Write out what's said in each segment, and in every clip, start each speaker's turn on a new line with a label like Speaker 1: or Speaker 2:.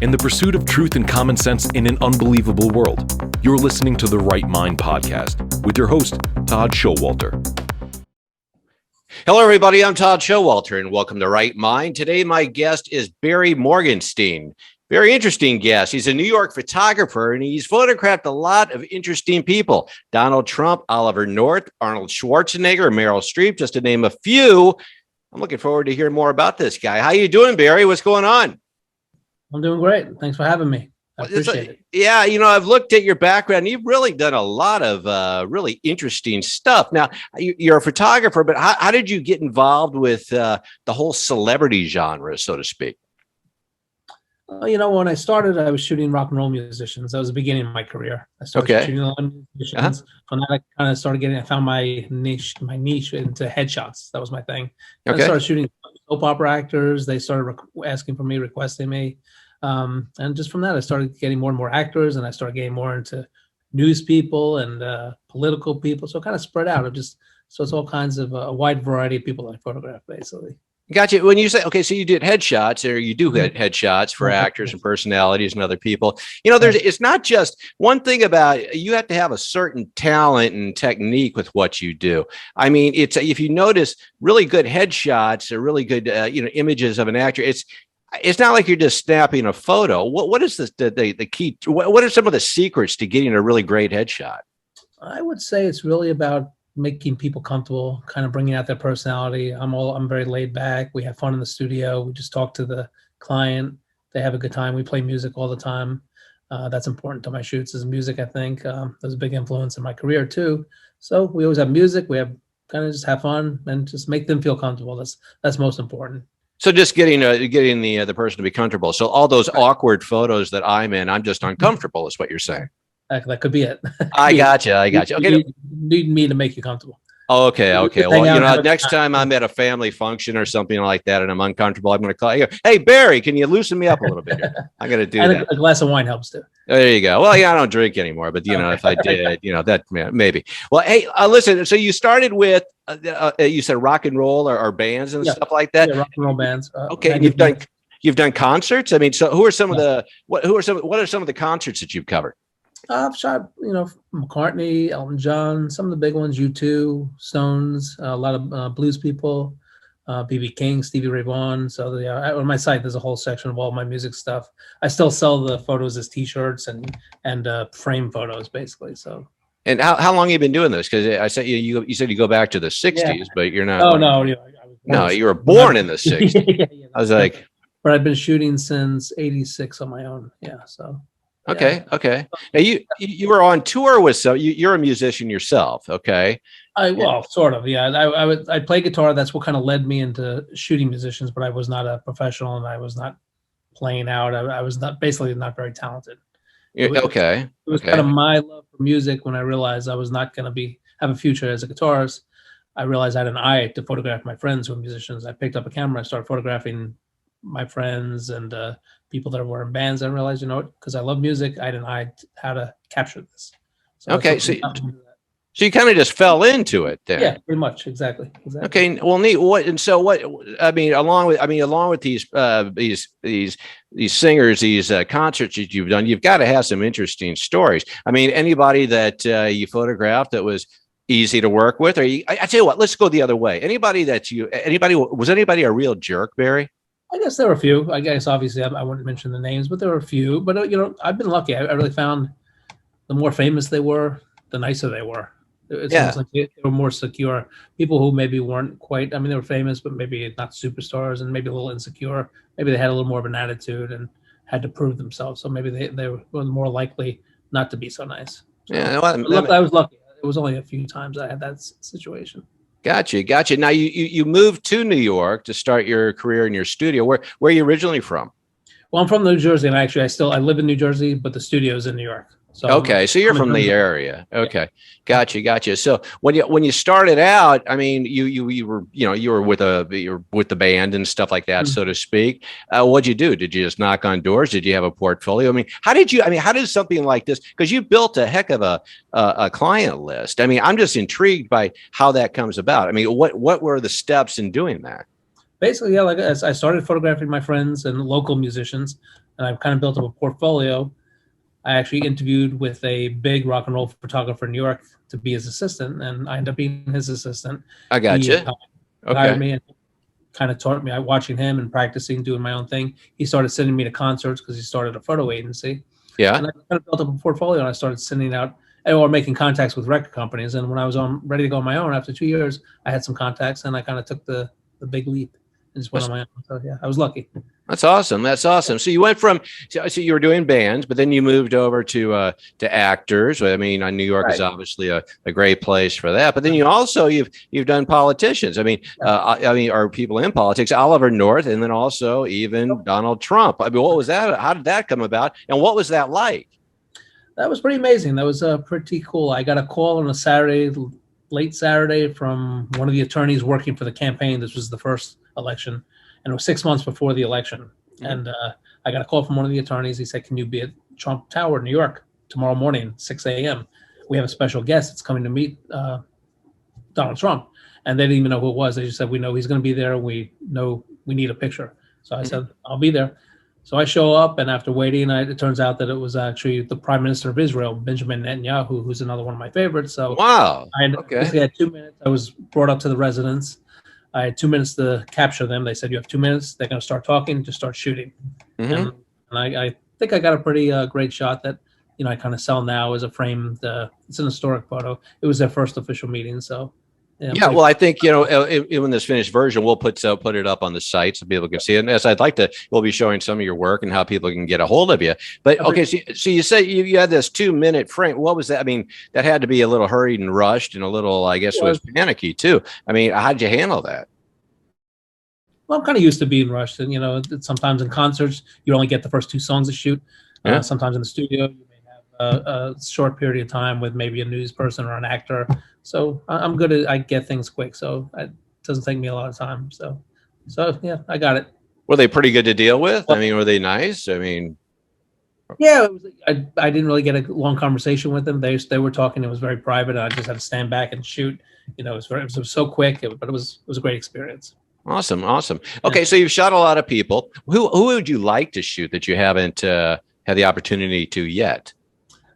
Speaker 1: in the pursuit of truth and common sense in an unbelievable world. You're listening to the Right Mind podcast with your host, Todd Schowalter.
Speaker 2: Hello, everybody. I'm Todd Schowalter, and welcome to Right Mind. Today, my guest is Barry Morgenstein. Very interesting guest. He's a New York photographer, and he's photographed a lot of interesting people. Donald Trump, Oliver North, Arnold Schwarzenegger, Meryl Streep, just to name a few. I'm looking forward to hearing more about this guy. How you doing, Barry? What's going on?
Speaker 3: I'm doing great. Thanks for having me. I appreciate it.
Speaker 2: Yeah, I've looked at your background. You've really done a lot of really interesting stuff. Now, you're a photographer, but how did you get involved with the whole celebrity genre, so to speak?
Speaker 3: When I started, I was shooting rock and roll musicians. That was the beginning of my career. I started shooting a lot of musicians. From that, I kind of I found my niche into headshots. That was my thing. I started shooting soap opera actors. They started asking for me, requesting me. And just from that, I started getting more and more actors, and I started getting more into news people and political people. So it kind of spread out. So it's all kinds of a wide variety of people that I photograph, basically.
Speaker 2: Gotcha. When you say, okay, so you did headshots, or you do headshots for actors and personalities and other people, it's not just one thing about, you have to have a certain talent and technique with what you do. I mean, if you notice really good headshots or really good, images of an actor, it's not like you're just snapping a photo. What is the key? What are some of the secrets to getting a really great headshot?
Speaker 3: I would say it's really about making people comfortable, kind of bringing out their personality. I'm very laid back. We have fun in the studio. We just talk to the client. They have a good time. We play music all the time. That's important to my shoots, is music, I think. There's a big influence in my career too. So we always have music. We have kind of just have fun and just make them feel comfortable. That's most important.
Speaker 2: So just getting the person to be comfortable. So all those awkward photos that I'm in, I'm just uncomfortable, is what you're saying.
Speaker 3: That could be it.
Speaker 2: I gotcha. Okay.
Speaker 3: You need me to make you comfortable.
Speaker 2: Okay. Well, next time I'm at a family function or something like that and I'm uncomfortable, I'm going to call you. Hey, Barry, can you loosen me up a little bit here? I'm going to do that.
Speaker 3: A glass of wine helps too.
Speaker 2: There you go. Well, yeah, I don't drink anymore, but if I did, that maybe. Well, hey, listen. So you started with you said rock and roll or bands and stuff like that.
Speaker 3: Yeah, rock and roll bands.
Speaker 2: Okay, and you've done concerts. I mean, so who are some of the what are some of the concerts that you've covered?
Speaker 3: I've shot, McCartney, Elton John, some of the big ones, U2, Stones, a lot of blues people, B.B. King, Stevie Ray Vaughan. So on my site, there's a whole section of all my music stuff. I still sell the photos as T-shirts and frame photos, basically. So.
Speaker 2: And how long have you been doing this? Because I said you said you go back to the 60s, but you're not.
Speaker 3: Oh, no.
Speaker 2: You were born in the 60s. I was like.
Speaker 3: But I've been shooting since '86 on my own. Yeah. So.
Speaker 2: Okay. Now you were on tour with you're a musician yourself. Okay.
Speaker 3: Sort of. Yeah. I play guitar. That's what kind of led me into shooting musicians, but I was not a professional and I was not playing out. I was not very talented. It was kind of my love for music. When I realized I was not going to have a future as a guitarist, I realized I had an eye to photograph my friends who were musicians. I picked up a camera. I started photographing my friends and people that were in bands. I realized, because I love music, I had an eye how to capture this. So
Speaker 2: so you kind of just fell into it then.
Speaker 3: Yeah, pretty much. Exactly.
Speaker 2: Okay. Well, neat. Along with these singers, these concerts that you've done, you've got to have some interesting stories. I mean, anybody that you photographed that was easy to work with, I tell you what, let's go the other way. Was anybody a real jerk, Barry?
Speaker 3: I guess there were a few. I guess obviously I wouldn't mention the names, but there were a few. But I've been lucky. I really found the more famous they were, the nicer they were. It's almost like they were more secure. People who maybe weren't quite. I mean, they were famous, but maybe not superstars, and maybe a little insecure. Maybe they had a little more of an attitude and had to prove themselves. So maybe they were more likely not to be so nice. So I was lucky. It was only a few times I had that situation.
Speaker 2: Gotcha. Now you moved to New York to start your career in your studio. Where are you originally from?
Speaker 3: Well, I'm from New Jersey, and actually I live in New Jersey, but the studio is in New York. So
Speaker 2: so you're from the area. Okay, gotcha. So when you started out, I mean, you were with the band and stuff like that, so to speak. What'd you do? Did you just knock on doors? Did you have a portfolio? I mean, how did something like this? Because you built a heck of a client list. I mean, I'm just intrigued by how that comes about. I mean, what were the steps in doing that?
Speaker 3: Basically, like I started photographing my friends and local musicians. and I've kind of built up a portfolio. I actually interviewed with a big rock and roll photographer in New York to be his assistant, and I ended up being his assistant.
Speaker 2: I got you.
Speaker 3: Hired me and kind of taught me. Watching him and practicing, doing my own thing. He started sending me to concerts because he started a photo agency.
Speaker 2: Yeah.
Speaker 3: And I kind of built up a portfolio, and I started sending out or making contacts with record companies. And when I was ready to go on my own after 2 years, I had some contacts, and I kind of took the big leap and just went on my own. So yeah, I was lucky.
Speaker 2: That's awesome. That's awesome. So you went from, so you were doing bands, but then you moved over to actors. I mean, New York is obviously a great place for that. But then you also you've done politicians. I mean, are people in politics? Oliver North, and then also even Donald Trump. I mean, what was that? How did that come about? And what was that like?
Speaker 3: That was pretty amazing. That was pretty cool. I got a call on a Saturday, late Saturday, from one of the attorneys working for the campaign. This was the first election, and it was 6 months before the election. Mm-hmm. And I got a call from one of the attorneys. He said, "Can you be at Trump Tower, New York, tomorrow morning, 6 a.m.? We have a special guest that's coming to meet Donald Trump." And they didn't even know who it was. They just said, "We know he's going to be there. We know we need a picture." So I said, "I'll be there." So I show up, and after waiting, it turns out that it was actually the Prime Minister of Israel, Benjamin Netanyahu, who's another one of my favorites. So
Speaker 2: wow,
Speaker 3: I had 2 minutes. I was brought up to the residence. I had 2 minutes to capture them. They said, "You have 2 minutes. They're going to start talking. Just start shooting." Mm-hmm. And I think I got a pretty great shot that I kind of sell now as a framed. It's an historic photo. It was their first official meeting, so. Yeah,
Speaker 2: well, I think in this finished version, we'll put it up on the site so people can see it. And as we'll be showing some of your work and how people can get a hold of you. But okay, so you say you had this 2 minute frame. What was that? I mean, that had to be a little hurried and rushed, and a little, I guess, was panicky too. I mean, how did you handle that?
Speaker 3: Well, I'm kind of used to being rushed, and sometimes in concerts you only get the first 2 songs to shoot. Yeah. Sometimes in the studio you may have a short period of time with maybe a news person or an actor. So I'm good I get things quick, so it doesn't take me a lot of time. So yeah, I got it.
Speaker 2: Were they pretty good to deal with? I mean, were they nice? I mean,
Speaker 3: yeah, I didn't really get a long conversation with them. They were talking. It was very private. And I just had to stand back and shoot. It was so quick, but it was a great experience.
Speaker 2: Awesome. Okay, so you've shot a lot of people. Who would you like to shoot that you haven't had the opportunity to yet?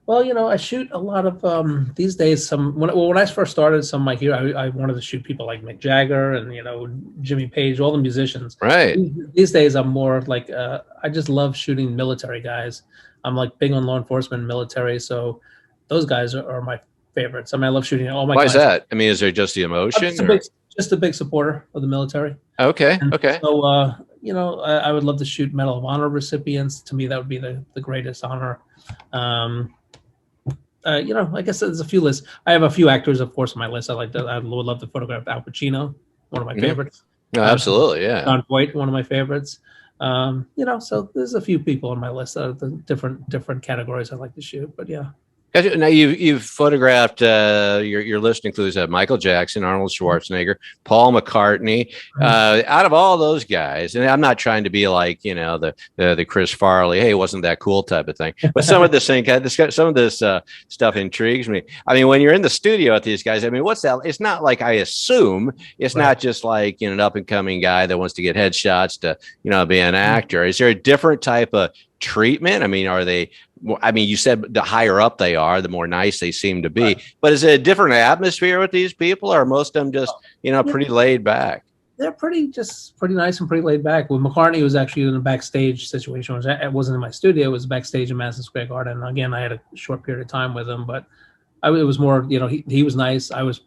Speaker 3: Well, I shoot a lot of these days. When I first started, some of my heroes, I wanted to shoot people like Mick Jagger and Jimmy Page, all the musicians.
Speaker 2: Right.
Speaker 3: These days, I'm more like I just love shooting military guys. I'm like big on law enforcement and military, so those guys are my favorites. I mean, I love shooting all my.
Speaker 2: Why is that? I mean, is there just the emotion?
Speaker 3: Just a big supporter of the military.
Speaker 2: Okay.
Speaker 3: So I would love to shoot Medal of Honor recipients. To me, that would be the greatest honor. I guess there's a few lists. I have a few actors, of course, on my list. I would love to photograph Al Pacino, one of my favorites.
Speaker 2: No, absolutely, yeah.
Speaker 3: John Voight, one of my favorites. So there's a few people on my list of the different categories I like to shoot. But yeah.
Speaker 2: Now you've photographed your list includes Michael Jackson, Arnold Schwarzenegger, Paul McCartney. Out of all those guys, and I'm not trying to be like the Chris Farley, hey, wasn't that cool type of thing. But some of this stuff intrigues me. I mean, when you're in the studio with these guys, I mean, what's that? It's not like, I assume it's not just like an up and coming guy that wants to get headshots to be an actor. Is there a different type of treatment? I mean, you said the higher up they are, the more nice they seem to be. Right. But is it a different atmosphere with these people, or are most of them just, pretty laid back?
Speaker 3: They're pretty nice and pretty laid back. With McCartney, it was actually in a backstage situation. It wasn't in my studio. It was backstage in Madison Square Garden. And again, I had a short period of time with him, but it was more, he was nice. I was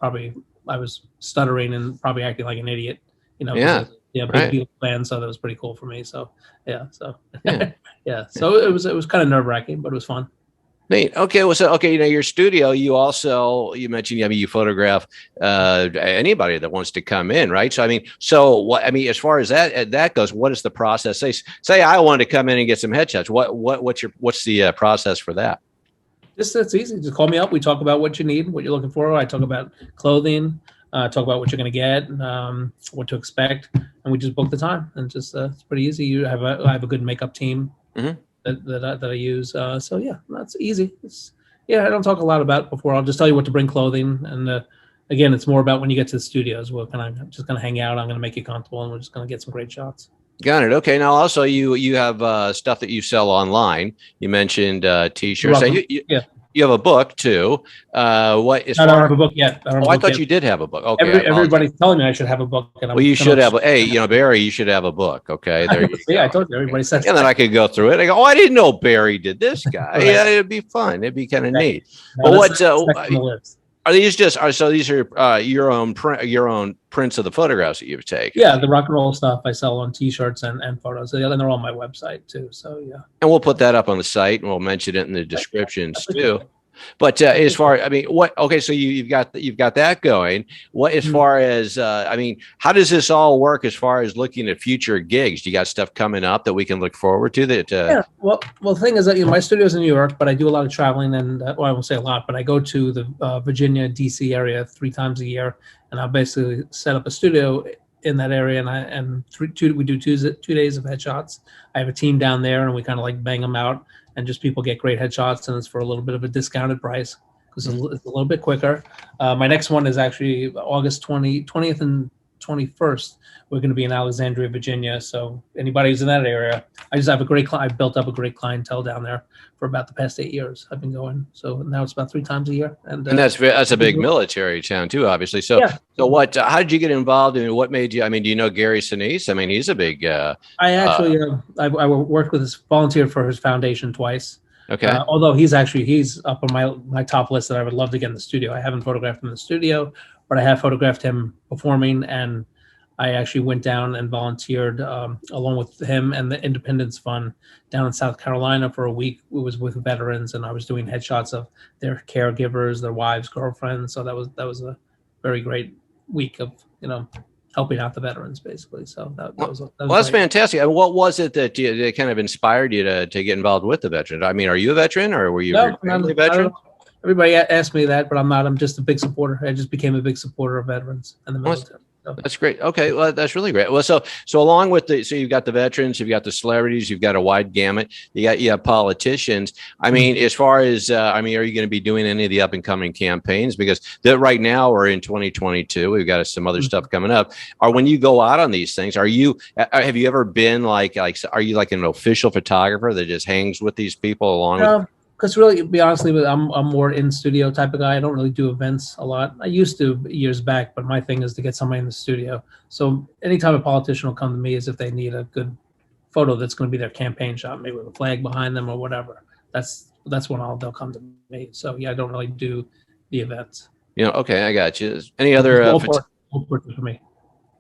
Speaker 3: stuttering and probably acting like an idiot, big Beatles fan, so that was pretty cool for me. So yeah. So it was kind of nerve-wracking, but it was fun.
Speaker 2: Neat. Okay. Well, your studio, you mentioned, you photograph anybody that wants to come in, right? So, as far as that goes, what is the process? Say I wanted to come in and get some headshots. What's the process for that?
Speaker 3: It's easy. Just call me up. We talk about what you need, what you're looking for. I talk about clothing, talk about what you're going to get, what to expect, and we just book the time. And just it's pretty easy. I have a good makeup team. Mm-hmm. That I use. So yeah, that's easy. I don't talk a lot about it before. I'll just tell you what to bring clothing. And again, it's more about when you get to the studios. I'm just going to hang out. I'm going to make you comfortable, and we're just going to get some great shots.
Speaker 2: Got it. Okay. Now, also, you have stuff that you sell online. You mentioned T-shirts. So
Speaker 3: Yeah.
Speaker 2: you have a book too. What is
Speaker 3: I don't have a book yet.
Speaker 2: Oh, I thought you did have a book. Okay,
Speaker 3: Everybody's telling me I should have a book, and
Speaker 2: well, you should have. Hey, Barry, you should have a book. Okay, there you
Speaker 3: see,
Speaker 2: go.
Speaker 3: I told you. Everybody says.
Speaker 2: And then I could go through it. I go, oh, I didn't know Barry did this guy.
Speaker 3: Right.
Speaker 2: Yeah, it'd be fun. It'd be kind of neat.
Speaker 3: No,
Speaker 2: But what are these? So these are your own prints of the photographs that you've taken.
Speaker 3: Yeah, the rock and roll stuff I sell on T-shirts and photos, and they're on my website too. So yeah,
Speaker 2: and we'll put that up on the site, and we'll mention it in the descriptions too. But as far, I mean, what? Okay, so you've got that going. What as far as I mean, how does this all work as far as looking at future gigs? Do you got stuff coming up that we can look forward to? That
Speaker 3: yeah. Well, the thing is that my studio's in New York, but I do a lot of traveling, and well, I won't say a lot, but I go to the Virginia, DC area 3 times a year, and I basically set up a studio in that area, and we do 2 days of headshots. I have a team down there, and we kind of like bang them out. And just people get great headshots, and it's for a little bit of a discounted price because it's a little bit quicker. My next one is actually August 20th and 21st. We're going to be in Alexandria, Virginia. So anybody who's in that area, I just have I've built up a great clientele down there for about the past 8 years. I've been going. So now it's about 3 times a year. And
Speaker 2: that's a big military town too, obviously. So, yeah. So how did you get involved in what made you, I mean, do you know Gary Sinise? I mean, he's a big, I
Speaker 3: actually, I worked with volunteered for his foundation twice.
Speaker 2: Okay.
Speaker 3: Although he's up on my top list that I would love to get in the studio. I haven't photographed him in the studio, but I have photographed him performing, and I actually went down and volunteered along with him and the Independence Fund down in South Carolina for a week. It was with veterans, and I was doing headshots of their caregivers, their wives, girlfriends. So that was a very great week of helping out the veterans, basically. So
Speaker 2: that's fantastic. And what was it that kind of inspired you to get involved with the veterans? I mean, are you a veteran, or were you a veteran?
Speaker 3: Everybody asked me that, but I'm not. I'm just a big supporter. I just became a big supporter of veterans and the military.
Speaker 2: That's great. Okay, well, that's really great. Well, so along with so you've got the veterans, you've got the celebrities, you've got a wide gamut. You have politicians. I mean, as far as are you going to be doing any of the up and coming campaigns? Because right now we're in 2022. We've got some other stuff coming up. Or when you go out on these things, have you ever been like are you like an official photographer that just hangs with these people along with?
Speaker 3: Because really, to be honest with you, I'm more in studio type of guy. I don't really do events a lot. I used to years back, but my thing is to get somebody in the studio. So anytime a politician will come to me is if they need a good photo that's going to be their campaign shot, maybe with a flag behind them or whatever. That's when they'll come to me. So yeah, I don't really do the events.
Speaker 2: Okay, I got you. Any other
Speaker 3: portraits for me?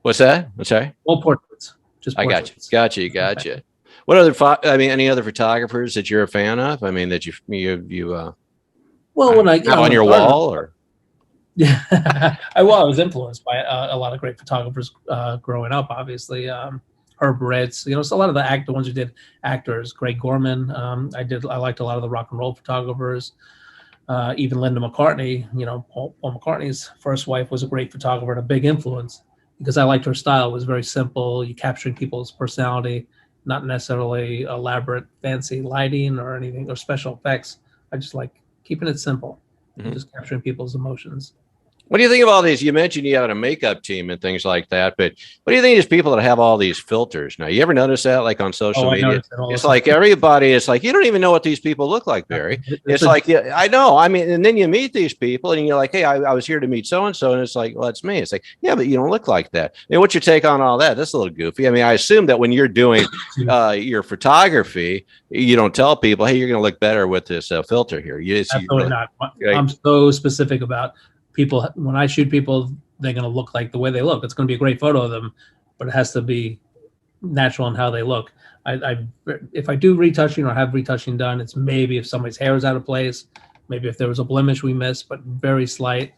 Speaker 2: What's that? I'm sorry.
Speaker 3: All portraits. Just portraits.
Speaker 2: Got you. What any other photographers that you're a fan of? I mean, that you
Speaker 3: when I
Speaker 2: on your wall, or
Speaker 3: yeah, I was influenced by a lot of great photographers growing up. Obviously, Herb Ritz, so a lot of the ones who did actors. Greg Gorman. I liked a lot of the rock and roll photographers. Even Linda McCartney. Paul McCartney's first wife was a great photographer and a big influence because I liked her style. It was very simple. You capturing people's personality. Not necessarily elaborate, fancy lighting or anything or special effects. I just like keeping it simple, just capturing people's emotions.
Speaker 2: What do you think of all these? You mentioned you have a makeup team and things like that, but what do you think of these people that have all these filters? Now, you ever notice that, like on social media? It's like everybody. It's like you don't even know what these people look like, Barry. It's like, yeah, I know. I mean, and then you meet these people, and you're like, hey, I was here to meet so and so, and it's like, well, that's me. It's like, yeah, but you don't look like that. I mean, what's your take on all that? That's a little goofy. I mean, I assume that when you're doing your photography, you don't tell people, hey, you're going to look better with this filter here.
Speaker 3: Absolutely not. I'm so specific about. People, when I shoot people, they're going to look like the way they look. It's going to be a great photo of them, but it has to be natural in how they look. If I do retouching or have retouching done, it's maybe if somebody's hair is out of place, maybe if there was a blemish we missed, but very slight.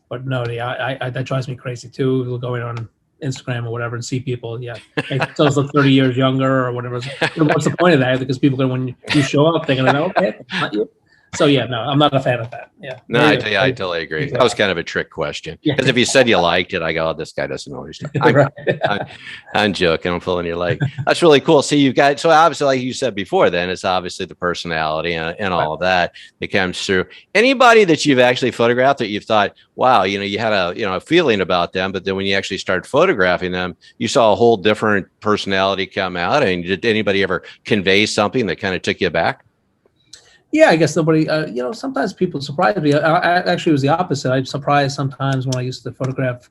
Speaker 3: But no, that drives me crazy too. We'll go in on Instagram or whatever and see people, hey, those look 30 years younger or whatever. What's the point of that? Because people when you show up, they're going to know, okay, it's not you. So yeah, no, I'm not a fan of that. Yeah.
Speaker 2: No, I totally agree. That was kind of a trick question because if you said you liked it, I go, oh, this guy doesn't know what he's doing. I'm joking. I'm pulling your leg. That's really cool. See, you've got, so obviously, like you said before, then it's obviously the personality and all of that comes through. Anybody that you've actually photographed that you've thought, wow, you had a feeling about them, but then when you actually started photographing them, you saw a whole different personality come out. And did anybody ever convey something that kind of took you back?
Speaker 3: Yeah, I guess nobody, sometimes people surprise me. I actually, it was the opposite. I'm surprised sometimes when I used to photograph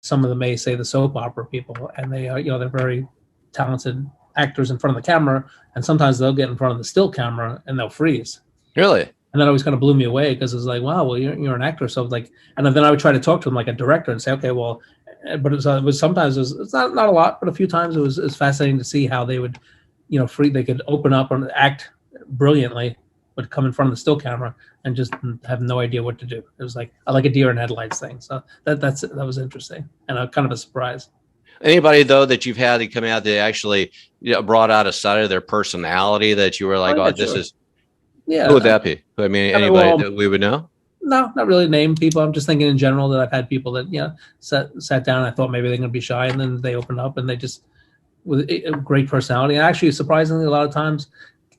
Speaker 3: some of them, may say the soap opera people, and they are, they're very talented actors in front of the camera. And sometimes they'll get in front of the still camera and they'll freeze.
Speaker 2: Really?
Speaker 3: And that always kind of blew me away because it was like, wow, well, you're an actor. So like, and then I would try to talk to them like a director and say, okay, well, but it was sometimes it's not a lot, but a few times it was fascinating to see how they would, they could open up and act brilliantly, but come in front of the still camera and just have no idea what to do. It was like a deer in headlights thing. So that was interesting and kind of a surprise.
Speaker 2: Anybody though that you've had that come out that actually brought out a side of their personality that you were like, this is. Yeah. Who would that be? I mean, anybody that we would know?
Speaker 3: No, not really name people. I'm just thinking in general that I've had people that sat down and I thought maybe they're going to be shy, and then they open up and they just with a great personality. And actually, surprisingly, a lot of times,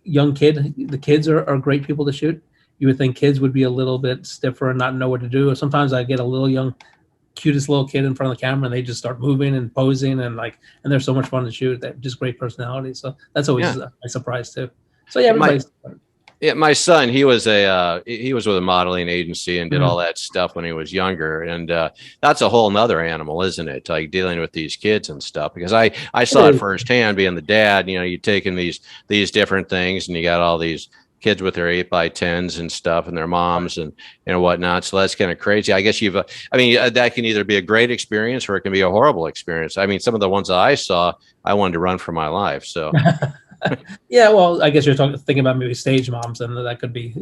Speaker 3: the kids are great people to shoot. You would think kids would be a little bit stiffer and not know what to do. Or sometimes I get a little cutest little kid in front of the camera and they just start moving and posing and they're so much fun to shoot. They're just great personality. So that's always a surprise too. So yeah, everybody's.
Speaker 2: Yeah, my son, he was with a modeling agency and did all that stuff when he was younger. And that's a whole nother animal, isn't it? Like dealing with these kids and stuff, because I saw it firsthand being the dad, you're taking these different things and you got all these kids with their 8x10s and stuff and their moms and whatnot. So that's kind of crazy. I guess that can either be a great experience or it can be a horrible experience. I mean, some of the ones that I saw, I wanted to run for my life. So.
Speaker 3: Yeah, well, I guess you're thinking about maybe stage moms, and that could be,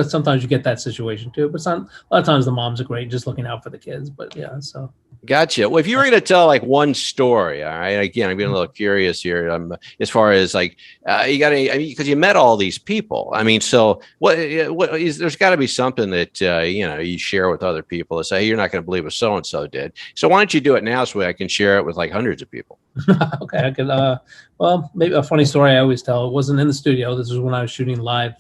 Speaker 3: sometimes you get that situation too. But a lot of times the moms are great, just looking out for the kids. But yeah, so.
Speaker 2: Gotcha. Well, if you were going to tell one story, all right, again, I'm being a little curious here. As far as because you met all these people. I mean, so there's got to be something that you share with other people to say, hey, you're not going to believe what so and so did. So why don't you do it now so I can share it with hundreds of people?
Speaker 3: Okay, I could. Well, maybe a funny story I always tell. It wasn't in the studio. This was when I was shooting live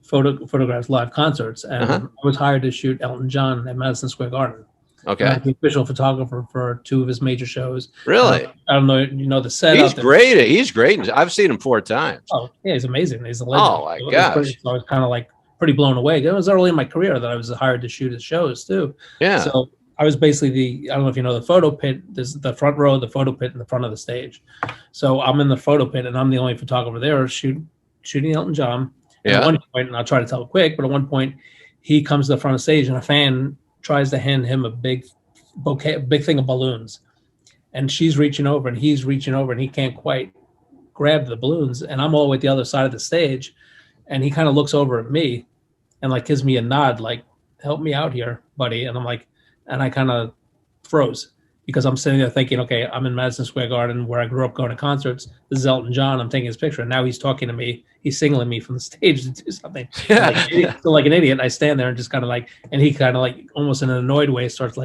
Speaker 3: photographs, live concerts, and I was hired to shoot Elton John at Madison Square Garden.
Speaker 2: Okay.
Speaker 3: I'm the official photographer for 2 of his major shows.
Speaker 2: Really?
Speaker 3: I don't know, the setup.
Speaker 2: He's great. He's great. I've seen him 4 times.
Speaker 3: Oh, yeah, he's amazing. He's a legend.
Speaker 2: Oh, my gosh.
Speaker 3: I was kind of pretty blown away. It was early in my career that I was hired to shoot his shows, too.
Speaker 2: Yeah.
Speaker 3: So I was basically I don't know if you know the photo pit. There's the front row, the photo pit in the front of the stage. So I'm in the photo pit, and I'm the only photographer there shooting Elton John.
Speaker 2: Yeah.
Speaker 3: At one point, and I'll try to tell it quick, but at one point, he comes to the front of the stage, and a fan tries to hand him a big bouquet, a big thing of balloons, and she's reaching over and he's reaching over and he can't quite grab the balloons, and I'm all the way at the other side of the stage, and he kind of looks over at me and gives me a nod help me out here, buddy. And and I kind of froze because I'm sitting there thinking, okay, I'm in Madison Square Garden where I grew up going to concerts. This is Elton John. I'm taking his picture, and now he's talking to me. He's signaling me from the stage to do something.
Speaker 2: Yeah.
Speaker 3: So like an idiot, I stand there and just kind of and he kind of almost in an annoyed way starts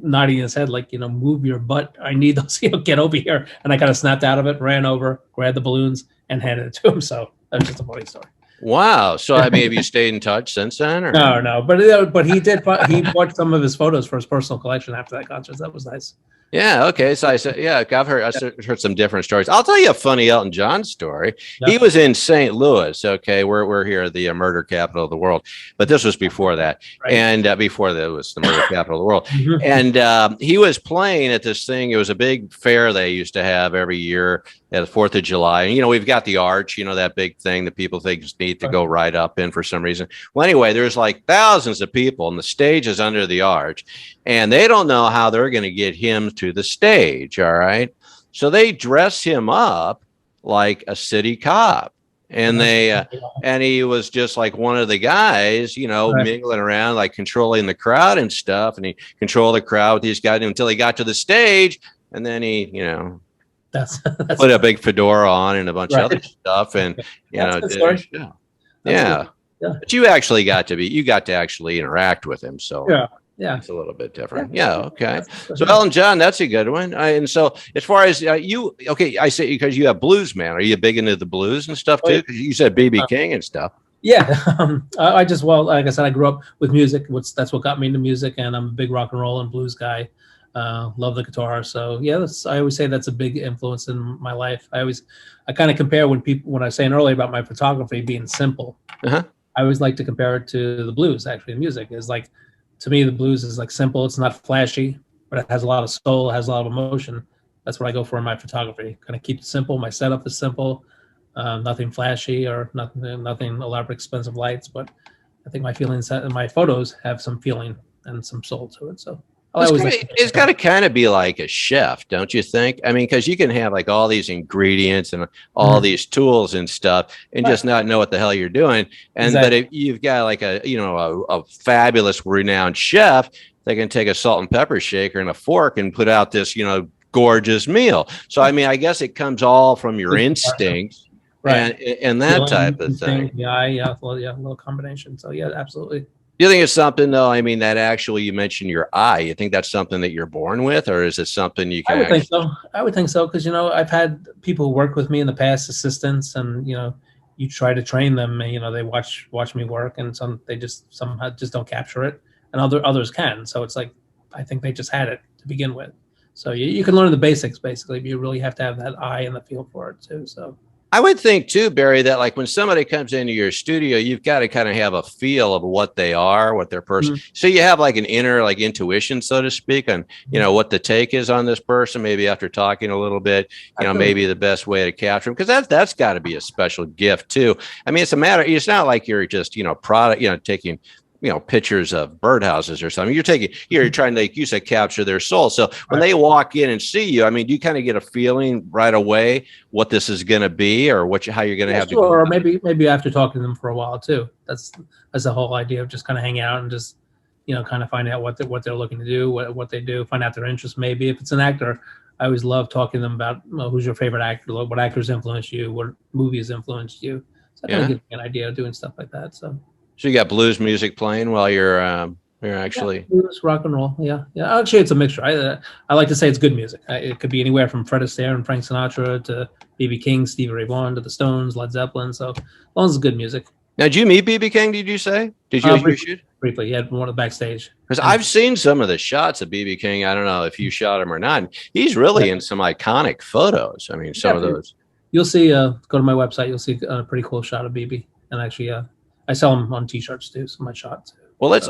Speaker 3: nodding his head, move your butt. I need those, get over here. And I kind of snapped out of it, ran over, grabbed the balloons and handed it to him. So that's just a funny story.
Speaker 2: Wow. So have you stayed in touch since then? Or?
Speaker 3: No. But he did. He bought some of his photos for his personal collection after that concert. That was nice.
Speaker 2: Yeah. Okay. So I said, I've heard some different stories. I'll tell you a funny Elton John story.
Speaker 3: Yeah.
Speaker 2: He was in St. Louis. Okay. We're here, the murder capital of the world, but this was before that. Right. And before that was the murder capital of the world. And he was playing at this thing. It was a big fair they used to have every year at the 4th of July. And, we've got the arch, that big thing that people think need to go right up in for some reason. Well, anyway, there's thousands of people and the stage is under the arch and they don't know how they're going to get him to the stage. All right. So they dress him up like a city cop. And and he was just one of the guys, mingling around, controlling the crowd and stuff. And he controlled the crowd with these guys until he got to the stage. And then he, that's put a big fedora on and a bunch of other stuff. And,
Speaker 3: Yeah.
Speaker 2: Yeah. But you got to actually interact with him. So it's a little bit different. Okay. So Elton John, that's a good one. And so as far as I say, because you have blues, man, are you big into the blues and stuff too? Because you said BB King and stuff.
Speaker 3: Yeah. I just, like I said, I grew up with music. That's what got me into music. And I'm a big rock and roll and blues guy. Love the guitar. So I always say that's a big influence in my life. I kind of compare when I was saying earlier about my photography being simple, I always like to compare it to the blues. Actually, music is like, to me, the blues is like simple. It's not flashy, but it has a lot of soul, it has a lot of emotion. That's what I go for in my photography. Kind of keep it simple. My setup is simple, nothing flashy or nothing elaborate, expensive lights. But I think my feelings and my photos have some feeling and some soul to it. So
Speaker 2: it's got to kind of be like a chef, don't you think? I mean, because you can have like all these ingredients and all these tools and stuff, and just not know what the hell you're doing. And but if you've got like a fabulous, renowned chef, they can take a salt and pepper shaker and a fork and put out this gorgeous meal. So I mean, I guess it comes all from your instincts, and that type of thing.
Speaker 3: A little combination. So absolutely.
Speaker 2: Do you think it's something, though? I mean, that actually, you mentioned your eye. You think that's something that you're born with, or is it something you can?
Speaker 3: I would think so, because I've had people who work with me in the past, assistants, and you try to train them, and they watch me work, and some somehow just don't capture it, and others can. So it's like, I think they just had it to begin with. So you can learn the basics basically, but you really have to have that eye and the feel for it too. So.
Speaker 2: I would think too, Barry, that like when somebody comes into your studio, you've got to kind of have a feel of what they are, what their person. So you have like an inner like intuition, so to speak, on what the take is on this person. Maybe after talking a little bit, maybe the best way to capture them, because that's got to be a special gift too. I mean, it's not like you're just product taking pictures of birdhouses or something. You're trying to, like you said, capture their soul. So when they walk in and see you, I mean, do you kind of get a feeling right away what this is going to be, or how you're going to have to go?
Speaker 3: Or maybe after talking to them for a while too. That's the whole idea of just kind of hanging out and just, kind of find out what they're looking to do, what they do, find out their interests. Maybe if it's an actor, I always love talking to them about who's your favorite actor, what actors influenced you, what movies influenced you. So I kind of get an idea of doing stuff like that. So
Speaker 2: you got blues music playing while you're actually
Speaker 3: blues, rock and roll. Yeah. Actually, it's a mixture. I like to say it's good music. It could be anywhere from Fred Astaire and Frank Sinatra to BB King, Stevie Ray Vaughan, to the Stones, Led Zeppelin. So as long as it's good music.
Speaker 2: Now, did you meet BB King? Did you say? Did you shoot?
Speaker 3: Briefly, he had one of the backstage.
Speaker 2: Because I've seen some of the shots of BB King. I don't know if you shot him or not. He's really in some iconic photos. I mean, some of those.
Speaker 3: You'll see. Go to my website. You'll see a pretty cool shot of BB. And actually, I sell them on T-shirts too. So my shot too.
Speaker 2: Well, let's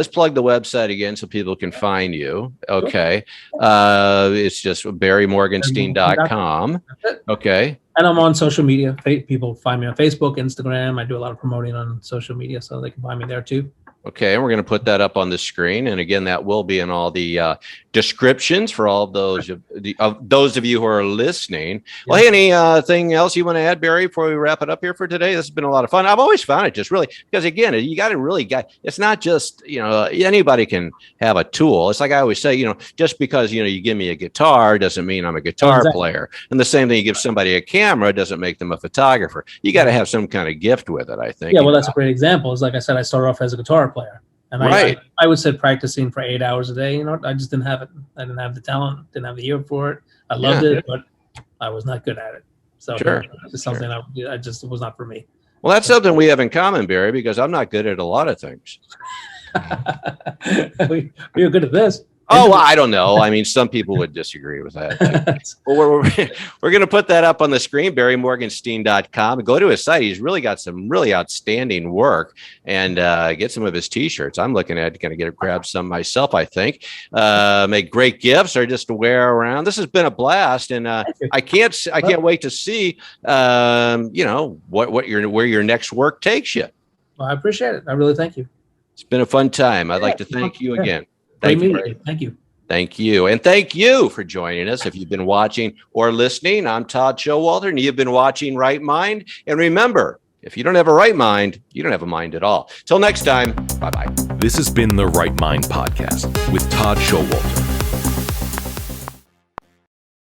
Speaker 2: plug the website again so people can find you. Okay. It's just barrymorgenstein.com. Okay.
Speaker 3: And I'm on social media. People find me on Facebook, Instagram. I do a lot of promoting on social media, so they can find me there too.
Speaker 2: Okay, and we're going to put that up on the screen, and again, that will be in all the descriptions for all of those of you who are listening. Well, hey, anything else you want to add, Barry, before we wrap it up here for today? This has been a lot of fun. I've always found it just really, because again, you got to really it's not just anybody can have a tool. It's like I always say, just because you give me a guitar doesn't mean I'm a guitar player, and the same thing, you give somebody a camera doesn't make them a photographer. You got to have some kind of gift with it, I think.
Speaker 3: Yeah, well, that's a great example. It's like I said, I started off as a guitar player. And I would sit practicing for 8 hours a day. I just didn't have it. I didn't have the talent, didn't have the ear for it. I loved it, but I was not good at it. So it's something I just was not for me.
Speaker 2: Well, that's something we have in common, Barry, because I'm not good at a lot of things.
Speaker 3: You're good at this.
Speaker 2: Oh, well, I don't know. I mean, some people would disagree with that. Well, we're going to put that up on the screen, barrymorgenstein.com. Go to his site. He's really got some really outstanding work, and get some of his T-shirts. I'm looking at going to grab some myself, I think. Make great gifts or just to wear around. This has been a blast, and I can't wait to see where your next work takes you.
Speaker 3: Well, I appreciate it. I really thank you.
Speaker 2: It's been a fun time. I'd like to thank you again.
Speaker 3: Thank you.
Speaker 2: Thank you. And thank you for joining us. If you've been watching or listening, I'm Todd Schowalter, and you've been watching Right Mind. And remember, if you don't have a right mind, you don't have a mind at all. Till next time, bye-bye.
Speaker 1: This has been the Right Mind Podcast with Todd Schowalter.